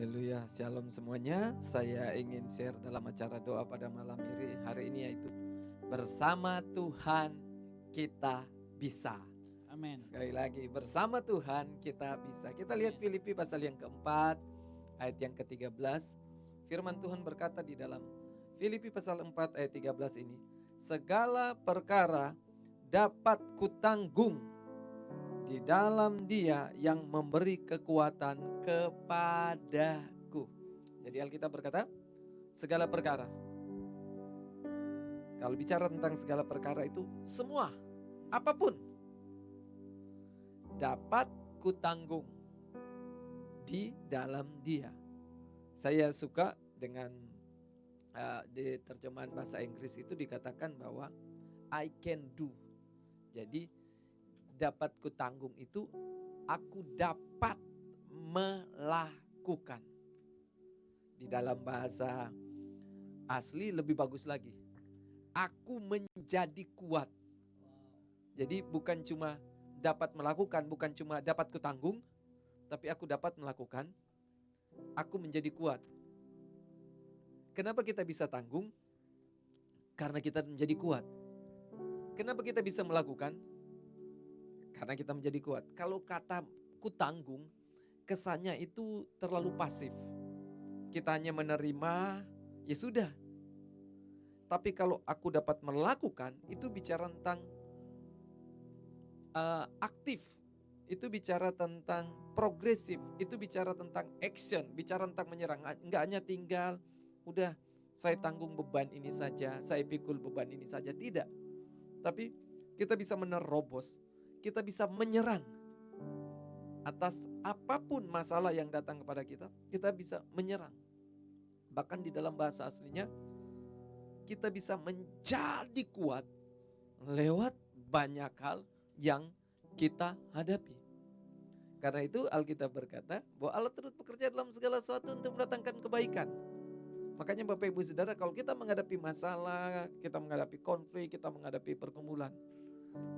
Haleluya, shalom semuanya. Saya ingin share dalam acara doa pada malam hari ini yaitu bersama Tuhan kita bisa. Amin. Sekali lagi, bersama Tuhan kita bisa. Kita lihat Filipi pasal yang keempat, ayat yang ke-13. Firman Tuhan berkata di dalam Filipi pasal 4 ayat 13 ini, segala perkara dapat kutanggung di dalam Dia yang memberi kekuatan kepadaku. Jadi Alkitab berkata, segala perkara. Kalau bicara tentang segala perkara itu semua, apapun dapat kutanggung di dalam Dia. Saya suka dengan di terjemahan bahasa Inggris itu dikatakan bahwa I can do. Jadi dapat kutanggung itu aku dapat melakukan. Di dalam bahasa asli lebih bagus lagi. Aku menjadi kuat. Jadi bukan cuma dapat melakukan, bukan cuma dapat kutanggung, tapi aku dapat melakukan, aku menjadi kuat. Kenapa kita bisa tanggung? Karena kita menjadi kuat. Kenapa kita bisa melakukan? Karena kita menjadi kuat. Kalau kata ku tanggung, kesannya itu terlalu pasif. Kita hanya menerima, ya sudah. Tapi kalau aku dapat melakukan, itu bicara tentang aktif. Itu bicara tentang progresif. Itu bicara tentang action, bicara tentang menyerang. Enggak hanya tinggal, udah saya tanggung beban ini saja, saya pikul beban ini saja. Tidak. Tapi kita bisa menerobos. Kita bisa menyerang atas apapun masalah yang datang kepada kita, kita bisa menyerang. Bahkan di dalam bahasa aslinya, kita bisa menjadi kuat lewat banyak hal yang kita hadapi. Karena itu Alkitab berkata bahwa Allah turut bekerja dalam segala sesuatu untuk mendatangkan kebaikan. Makanya Bapak Ibu Saudara, kalau kita menghadapi masalah, kita menghadapi konflik, kita menghadapi pergumulan,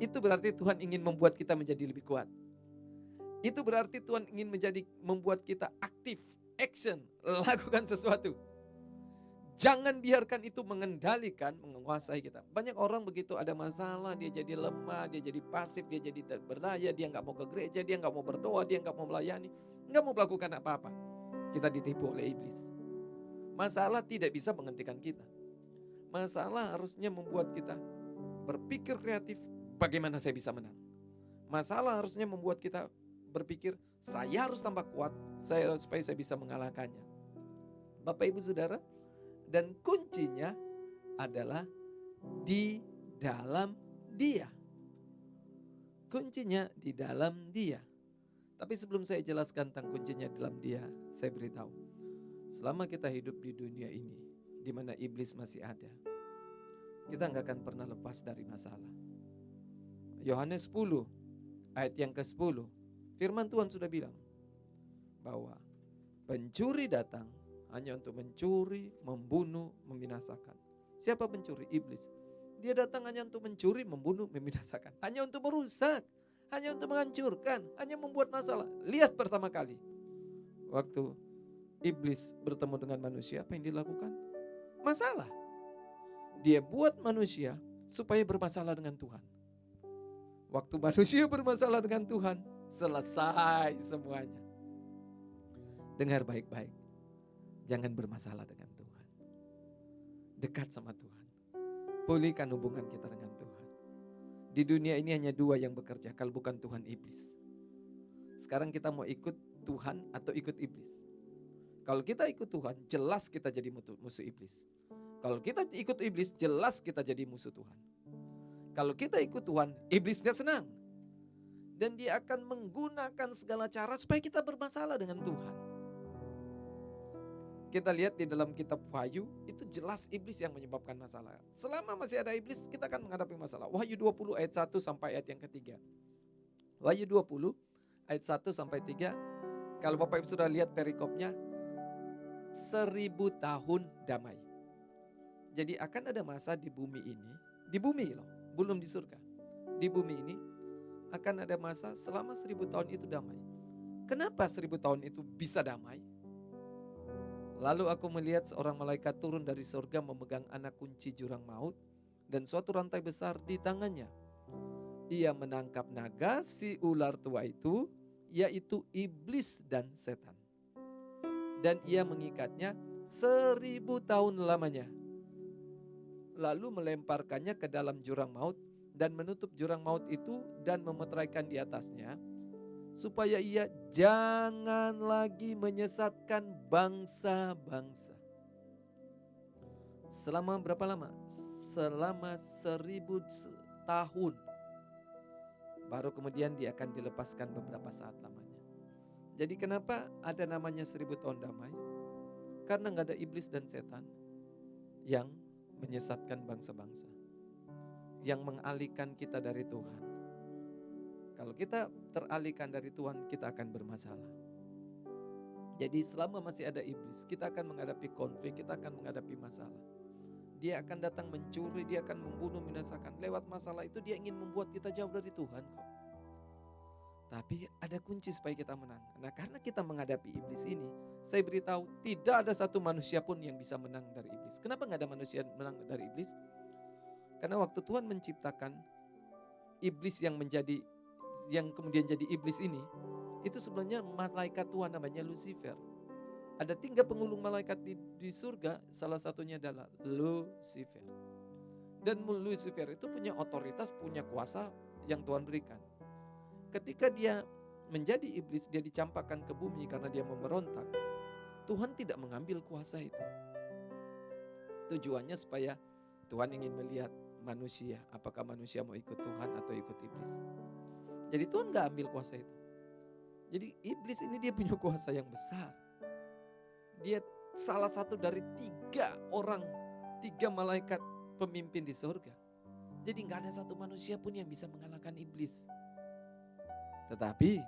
itu berarti Tuhan ingin membuat kita menjadi lebih kuat. Itu berarti Tuhan ingin membuat kita aktif, action, lakukan sesuatu. Jangan biarkan itu mengendalikan, menguasai kita. Banyak orang begitu ada masalah, dia jadi lemah, dia jadi pasif, dia jadi tidak berdaya, dia nggak mau ke gereja, dia nggak mau berdoa, dia nggak mau melayani, nggak mau melakukan apa-apa. Kita ditipu oleh iblis. Masalah tidak bisa menghentikan kita. Masalah harusnya membuat kita berpikir kreatif, bagaimana saya bisa menang. Masalah harusnya membuat kita berpikir, saya harus tambah kuat supaya saya bisa mengalahkannya. Bapak Ibu Saudara, dan kuncinya adalah di dalam Dia. Kuncinya di dalam Dia. Tapi sebelum saya jelaskan tentang kuncinya dalam Dia, saya beritahu, selama kita hidup di dunia ini, di mana iblis masih ada, kita nggak akan pernah lepas dari masalah. Yohanes 10 ayat yang ke-10, firman Tuhan sudah bilang bahwa pencuri datang hanya untuk mencuri, membunuh, membinasakan. Siapa pencuri? Iblis. Dia datang hanya untuk mencuri, membunuh, membinasakan. Hanya untuk merusak, hanya untuk menghancurkan, hanya membuat masalah. Lihat pertama kali waktu iblis bertemu dengan manusia, apa yang dilakukan? Masalah. Dia buat manusia supaya bermasalah dengan Tuhan. Waktu manusia bermasalah dengan Tuhan, selesai semuanya. Dengar baik-baik. Jangan bermasalah dengan Tuhan. Dekat sama Tuhan. Pulihkan hubungan kita dengan Tuhan. Di dunia ini hanya dua yang bekerja, kalau bukan Tuhan, iblis. Sekarang kita mau ikut Tuhan atau ikut iblis? Kalau kita ikut Tuhan, jelas kita jadi musuh iblis. Kalau kita ikut iblis, jelas kita jadi musuh Tuhan. Kalau kita ikut Tuhan, iblis gak senang. Dan dia akan menggunakan segala cara supaya kita bermasalah dengan Tuhan. Kita lihat di dalam kitab Wahyu, itu jelas iblis yang menyebabkan masalah. Selama masih ada iblis, kita akan menghadapi masalah. Wahyu 20 ayat 1 sampai ayat yang ketiga. Wahyu 20 ayat 1 sampai 3. Kalau Bapak Ibu sudah lihat perikopnya, 1000 tahun damai. Jadi akan ada masa di bumi ini, di bumi loh, belum di surga. Di bumi ini akan ada masa selama 1000 tahun itu damai. Kenapa 1000 tahun itu bisa damai? Lalu aku melihat seorang malaikat turun dari surga memegang anak kunci jurang maut dan suatu rantai besar di tangannya. Ia menangkap naga si ular tua itu, yaitu iblis dan setan. Dan ia mengikatnya 1000 tahun lamanya. Lalu melemparkannya ke dalam jurang maut dan menutup jurang maut itu dan memeteraikan di atasnya, supaya ia jangan lagi menyesatkan bangsa-bangsa. Selama berapa lama? Selama 1000 tahun. Baru kemudian dia akan dilepaskan beberapa saat lamanya. Jadi kenapa ada namanya 1000 tahun damai? Karena gak ada iblis dan setan yang menyesatkan bangsa-bangsa, yang mengalihkan kita dari Tuhan. Kalau kita teralihkan dari Tuhan, kita akan bermasalah. Jadi selama masih ada iblis, kita akan menghadapi konflik, kita akan menghadapi masalah. Dia akan datang mencuri, dia akan membunuh, membinasakan. Lewat masalah itu dia ingin membuat kita jauh dari Tuhan kok. Tapi ada kunci supaya kita menang. Nah, karena kita menghadapi iblis ini, saya beritahu tidak ada satu manusia pun yang bisa menang dari iblis. Kenapa gak ada manusia menang dari iblis? Karena waktu Tuhan menciptakan iblis yang kemudian jadi iblis ini, itu sebenarnya malaikat Tuhan namanya Lucifer. Ada 3 penghulu malaikat di surga, salah satunya adalah Lucifer. Dan Lucifer itu punya otoritas, punya kuasa yang Tuhan berikan. Ketika dia menjadi iblis, dia dicampakkan ke bumi karena dia memberontak. Tuhan tidak mengambil kuasa itu. Tujuannya supaya Tuhan ingin melihat manusia, apakah manusia mau ikut Tuhan atau ikut iblis. Jadi Tuhan gak ambil kuasa itu. Jadi iblis ini dia punya kuasa yang besar. Dia salah satu dari 3 malaikat pemimpin di surga. Jadi gak ada satu manusia pun yang bisa mengalahkan iblis. Tetapi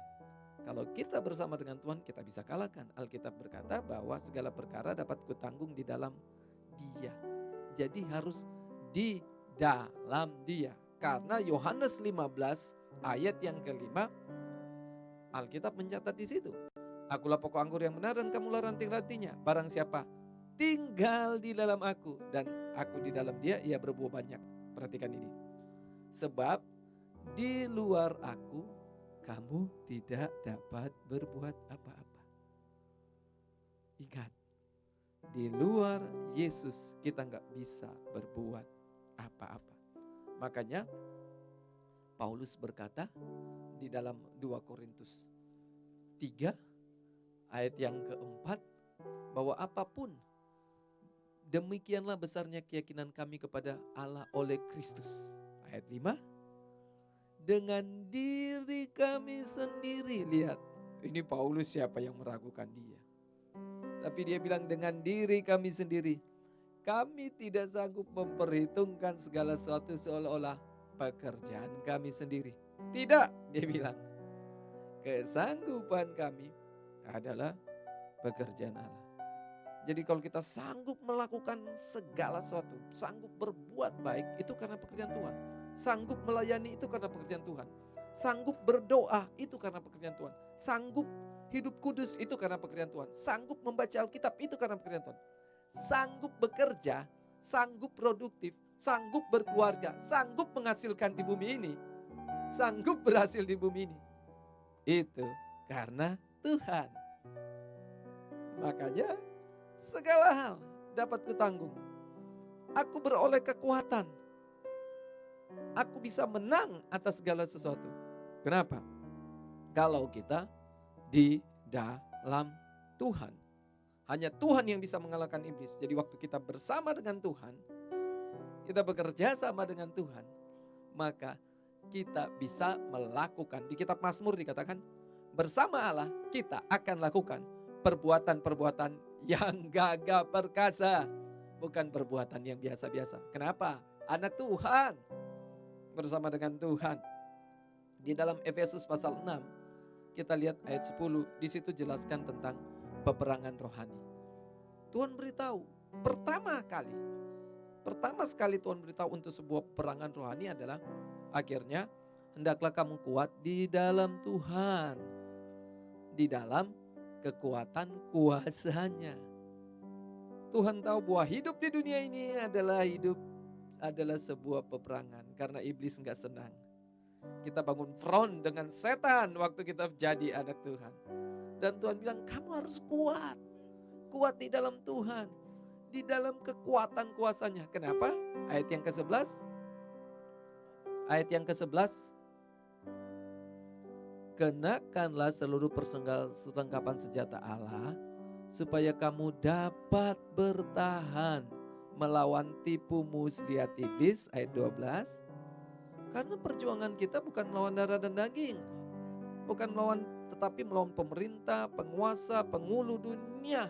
kalau kita bersama dengan Tuhan, kita bisa kalahkan. Alkitab berkata bahwa segala perkara dapat kutanggung di dalam Dia. Jadi harus di dalam Dia. Karena Yohanes 15 ayat yang kelima, Alkitab mencatat di situ. Akulah pokok anggur yang benar dan kamulah ranting-rantingnya. Barang siapa tinggal di dalam aku dan aku di dalam dia, ia berbuah banyak. Perhatikan ini. Sebab di luar aku kamu tidak dapat berbuat apa-apa. Ingat, di luar Yesus kita gak bisa berbuat apa-apa. Makanya Paulus berkata di dalam 2 Korintus 3 ayat yang keempat, bahwa apapun demikianlah besarnya keyakinan kami kepada Allah oleh Kristus. Ayat 5, dengan diri kami sendiri. Lihat, ini Paulus siapa yang meragukan dia. Tapi dia bilang dengan diri kami sendiri. Kami tidak sanggup memperhitungkan segala sesuatu seolah-olah pekerjaan kami sendiri. Tidak, dia bilang. Kesanggupan kami adalah pekerjaan Allah. Jadi kalau kita sanggup melakukan segala sesuatu, sanggup berbuat baik, itu karena pekerjaan Tuhan. Sanggup melayani itu karena pekerjaan Tuhan. Sanggup berdoa itu karena pekerjaan Tuhan. Sanggup hidup kudus itu karena pekerjaan Tuhan. Sanggup membaca Alkitab itu karena pekerjaan Tuhan. Sanggup bekerja, sanggup produktif, sanggup berkeluarga, sanggup menghasilkan di bumi ini, sanggup berhasil di bumi ini, itu karena Tuhan. Makanya segala hal dapat kutanggung. Aku beroleh kekuatan. Aku bisa menang atas segala sesuatu. Kenapa? Kalau kita di dalam Tuhan. Hanya Tuhan yang bisa mengalahkan iblis. Jadi waktu kita bersama dengan Tuhan, kita bekerja sama dengan Tuhan, maka kita bisa melakukan. Di kitab Mazmur dikatakan, bersama Allah kita akan lakukan perbuatan-perbuatan yang gagah perkasa. Bukan perbuatan yang biasa-biasa. Kenapa? Anak Tuhan bersama dengan Tuhan. Di dalam Efesus pasal 6, kita lihat ayat 10, di situ jelaskan tentang peperangan rohani. Tuhan beritahu pertama sekali Tuhan beritahu untuk sebuah peperangan rohani adalah akhirnya hendaklah kamu kuat di dalam Tuhan, di dalam kekuatan kuasanya. Tuhan tahu bahwa hidup di dunia ini adalah sebuah peperangan. Karena iblis enggak senang kita bangun front dengan setan waktu kita jadi anak Tuhan. Dan Tuhan bilang kamu harus kuat. Kuat di dalam Tuhan. Di dalam kekuatan kuasanya. Kenapa? Ayat yang ke-11. Ayat yang ke-11. Kenakanlah seluruh perlengkapan senjata Allah, supaya kamu dapat bertahan melawan tipu muslihat iblis. Ayat 12. Karena perjuangan kita bukan melawan darah dan daging. Bukan melawan, tetapi melawan pemerintah, penguasa, penghulu dunia.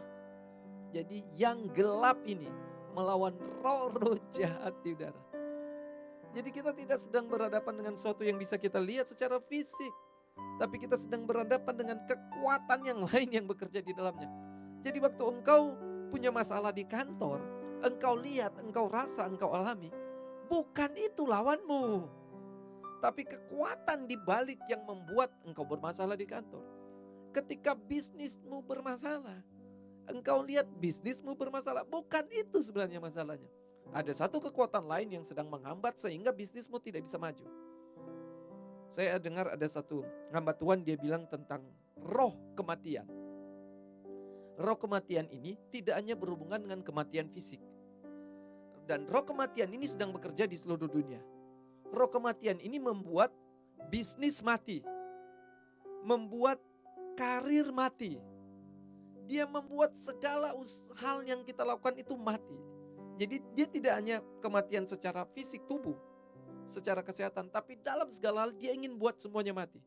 Jadi yang gelap ini melawan roh-roh jahat di udara. Jadi kita tidak sedang berhadapan dengan sesuatu yang bisa kita lihat secara fisik. Tapi kita sedang berhadapan dengan kekuatan yang lain yang bekerja di dalamnya. Jadi waktu engkau punya masalah di kantor, engkau lihat, engkau rasa, engkau alami, bukan itu lawanmu. Tapi kekuatan di balik yang membuat engkau bermasalah di kantor. Ketika bisnismu bermasalah, engkau lihat bisnismu bermasalah, bukan itu sebenarnya masalahnya. Ada satu kekuatan lain yang sedang menghambat sehingga bisnismu tidak bisa maju. Saya dengar ada satu hamba Tuhan, dia bilang tentang roh kematian. Roh kematian ini tidak hanya berhubungan dengan kematian fisik. Dan roh kematian ini sedang bekerja di seluruh dunia. Roh kematian ini membuat bisnis mati. Membuat karir mati. Dia membuat segala hal yang kita lakukan itu mati. Jadi dia tidak hanya kematian secara fisik tubuh, secara kesehatan, tapi dalam segala hal dia ingin buat semuanya mati.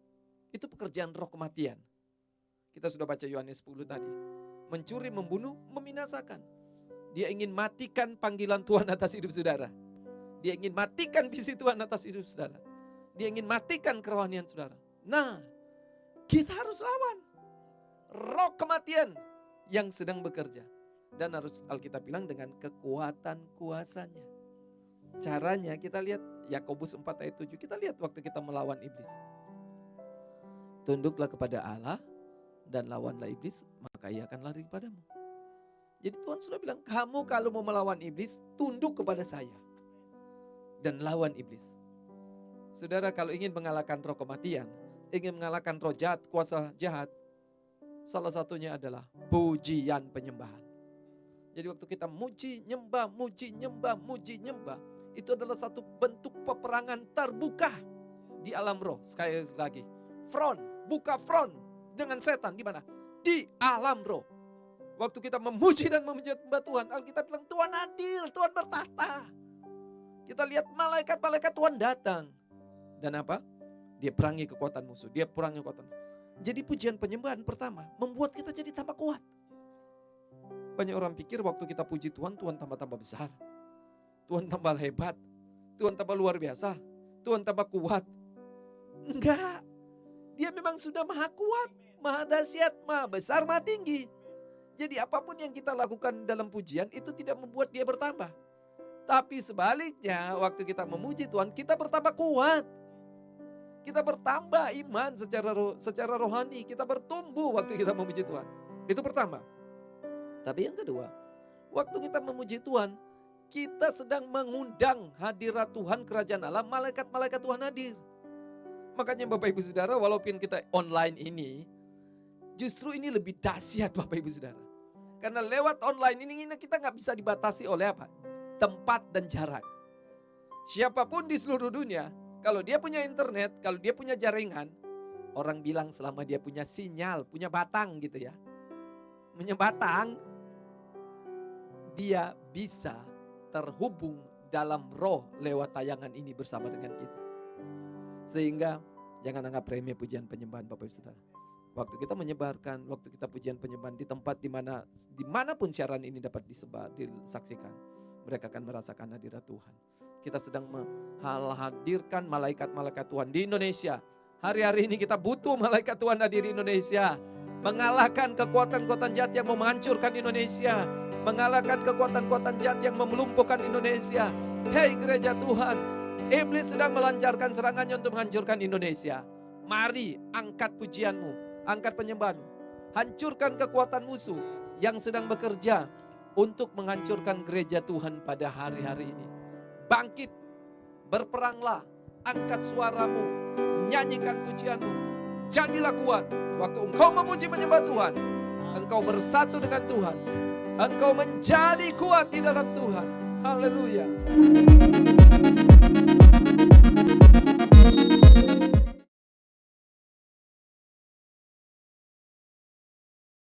Itu pekerjaan roh kematian. Kita sudah baca Yohanes 10 tadi. Mencuri, membunuh, membinasakan. Dia ingin matikan panggilan Tuhan atas hidup saudara. Dia ingin matikan visi Tuhan atas hidup saudara. Dia ingin matikan kerohanian saudara. Nah, kita harus lawan roh kematian yang sedang bekerja. Dan harus Alkitab bilang dengan kekuatan kuasanya. Caranya kita lihat Yakobus 4 ayat 7. Kita lihat waktu kita melawan iblis. Tunduklah kepada Allah dan lawanlah iblis, maka ia akan lari kepadamu. Jadi Tuhan sudah bilang, kamu kalau mau melawan iblis, tunduk kepada saya. Dan lawan iblis. Saudara, kalau ingin mengalahkan roh kematian, ingin mengalahkan roh jahat, kuasa jahat, salah satunya adalah pujian penyembahan. Jadi waktu kita muji, nyembah, muji, nyembah, muji, nyembah, itu adalah satu bentuk peperangan terbuka di alam roh. Sekali lagi, front, buka front dengan setan di mana? Di alam roh. Waktu kita memuji dan menyembah Tuhan, Alkitab bilang Tuhan adil, Tuhan bertahta. Kita lihat malaikat-malaikat Tuhan datang. Dan apa? Dia perangi kekuatan musuh, dia perangi kekuatan. Jadi pujian penyembahan pertama membuat kita jadi tambah kuat. Banyak orang pikir waktu kita puji Tuhan, Tuhan tambah-tambah besar. Tuhan tambah hebat. Tuhan tambah luar biasa. Tuhan tambah kuat. Enggak. Dia memang sudah maha kuat, maha dahsyat, maha besar, maha tinggi. Jadi apapun yang kita lakukan dalam pujian itu tidak membuat dia bertambah. Tapi sebaliknya waktu kita memuji Tuhan, kita bertambah kuat. Kita bertambah iman secara rohani. Kita bertumbuh waktu kita memuji Tuhan. Itu pertama. Tapi yang kedua, waktu kita memuji Tuhan, kita sedang mengundang hadirat Tuhan, kerajaan Allah, malaikat-malaikat Tuhan hadir. Makanya Bapak Ibu Saudara, walaupun kita online ini, justru ini lebih dahsyat Bapak Ibu Saudara. Karena lewat online ini kita nggak bisa dibatasi oleh apa? Tempat dan jarak. Siapapun di seluruh dunia, kalau dia punya internet, kalau dia punya jaringan, orang bilang selama dia punya sinyal, punya batang gitu ya. Punya batang, dia bisa terhubung dalam roh lewat tayangan ini bersama dengan kita. Sehingga jangan anggap remeh pujian penyembahan Bapak Ibu Saudara. Waktu kita menyebarkan, waktu kita pujian penyembahan di tempat dimanapun siaran ini dapat disaksikan, mereka akan merasakan hadirat Tuhan. Kita sedang menghadirkan malaikat-malaikat Tuhan di Indonesia. Hari-hari ini kita butuh malaikat Tuhan hadir di Indonesia. Mengalahkan kekuatan-kekuatan jahat yang mau menghancurkan Indonesia. Mengalahkan kekuatan-kekuatan jahat yang melumpuhkan Indonesia. Hei gereja Tuhan, iblis sedang melancarkan serangannya untuk menghancurkan Indonesia. Mari angkat pujianmu, angkat penyembahanmu. Hancurkan kekuatan musuh yang sedang bekerja untuk menghancurkan gereja Tuhan pada hari-hari ini. Bangkit, berperanglah, angkat suaramu, nyanyikan pujianmu, jadilah kuat. Waktu engkau memuji menyembah Tuhan, engkau bersatu dengan Tuhan, engkau menjadi kuat di dalam Tuhan. Haleluya.